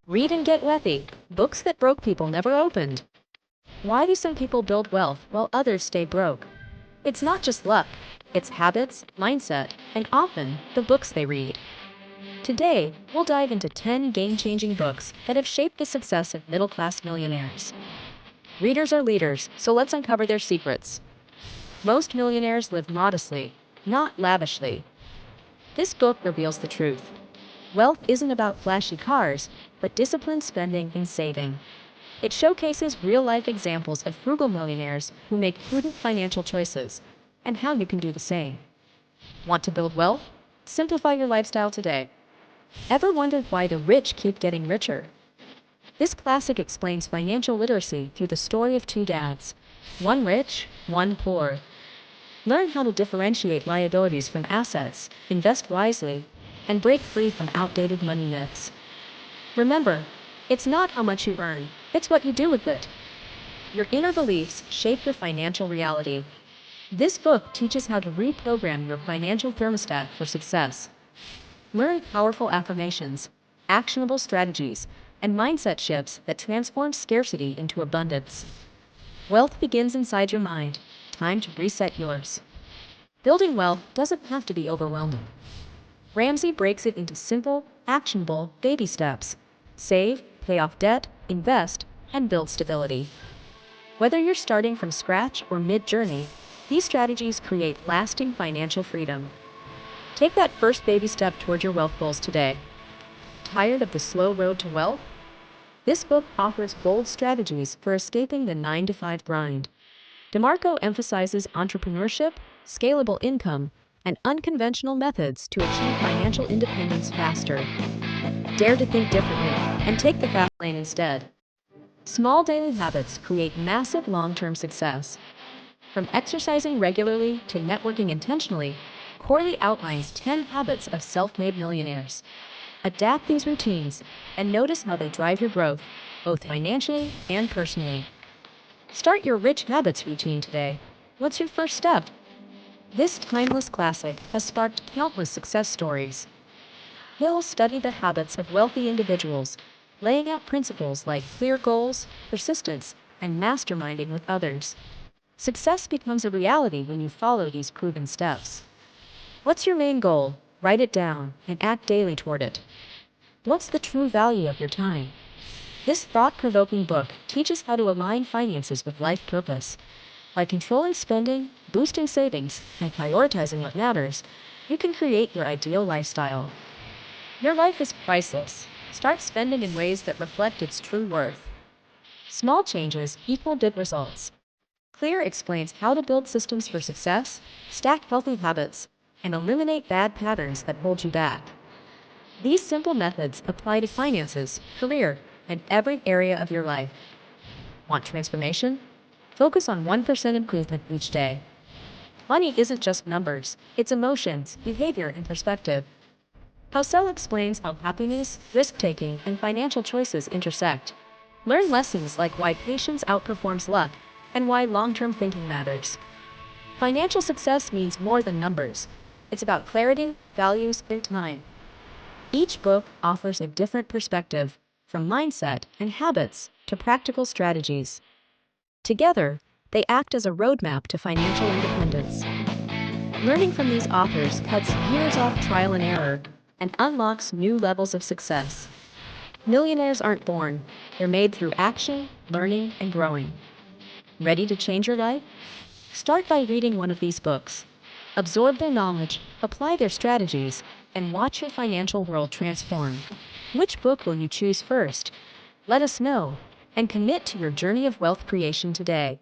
Read and get wealthy. Books that broke people never opened. Why do some people build wealth while others stay broke? It's not just luck. It's habits, mindset, and often the books they read. Today, we'll dive into 10 game-changing books that have shaped the success of middle-class millionaires. Readers are leaders, so let's uncover their secrets. Most millionaires live modestly, not lavishly. This book reveals the truth. Wealth isn't about flashy cars, but disciplined spending and saving. It showcases real-life examples of frugal millionaires who make prudent financial choices, and how you can do the same. Want to build wealth? Simplify your lifestyle today. Ever wondered why the rich keep getting richer? This classic explains financial literacy through the story of two dads, one rich, one poor. Learn how to differentiate liabilities from assets, invest wisely, and break free from outdated money myths. Remember, it's not how much you earn, it's what you do with it. Your inner beliefs shape your financial reality. This book teaches how to reprogram your financial thermostat for success. Learn powerful affirmations, actionable strategies, and mindset shifts that transform scarcity into abundance. Wealth begins inside your mind. Time to reset yours. Building wealth doesn't have to be overwhelming. Ramsey breaks it into simple, actionable baby steps. Save, pay off debt, invest, and build stability. Whether you're starting from scratch or mid-journey, these strategies create lasting financial freedom. Take that first baby step toward your wealth goals today. Tired of the slow road to wealth? This book offers bold strategies for escaping the 9-to-5 grind. DeMarco emphasizes entrepreneurship, scalable income, and unconventional methods to achieve financial independence faster. Dare to think differently and take the fast lane instead. Small daily habits create massive long-term success. From exercising regularly to networking intentionally, Corley outlines 10 habits of self-made millionaires. Adapt these routines and notice how they drive your growth, both financially and personally. Start your rich habits routine today. What's your first step? This timeless classic has sparked countless success stories. Hill studied the habits of wealthy individuals, laying out principles like clear goals, persistence, and masterminding with others. Success becomes a reality when you follow these proven steps. What's your main goal? Write it down and act daily toward it. What's the true value of your time? This thought-provoking book teaches how to align finances with life purpose. By controlling spending, boosting savings, and prioritizing what matters, you can create your ideal lifestyle. Your life is priceless. Start spending in ways that reflect its true worth. Small changes equal big results. Clear explains how to build systems for success, stack healthy habits, and eliminate bad patterns that hold you back. These simple methods apply to finances, career, and every area of your life. Want transformation? Focus on 1% improvement each day. Money isn't just numbers, it's emotions, behavior, and perspective. Housel explains how happiness, risk-taking, and financial choices intersect. Learn lessons like why patience outperforms luck and why long-term thinking matters. Financial success means more than numbers. It's about clarity, values, and time. Each book offers a different perspective, from mindset and habits to practical strategies. Together, they act as a roadmap to financial independence. Learning from these authors cuts years off trial and error and unlocks new levels of success. Millionaires aren't born, they're made through action, learning, and growing. Ready to change your life? Start by reading one of these books. Absorb their knowledge, apply their strategies, and watch your financial world transform. Which book will you choose first? Let us know, and commit to your journey of wealth creation today.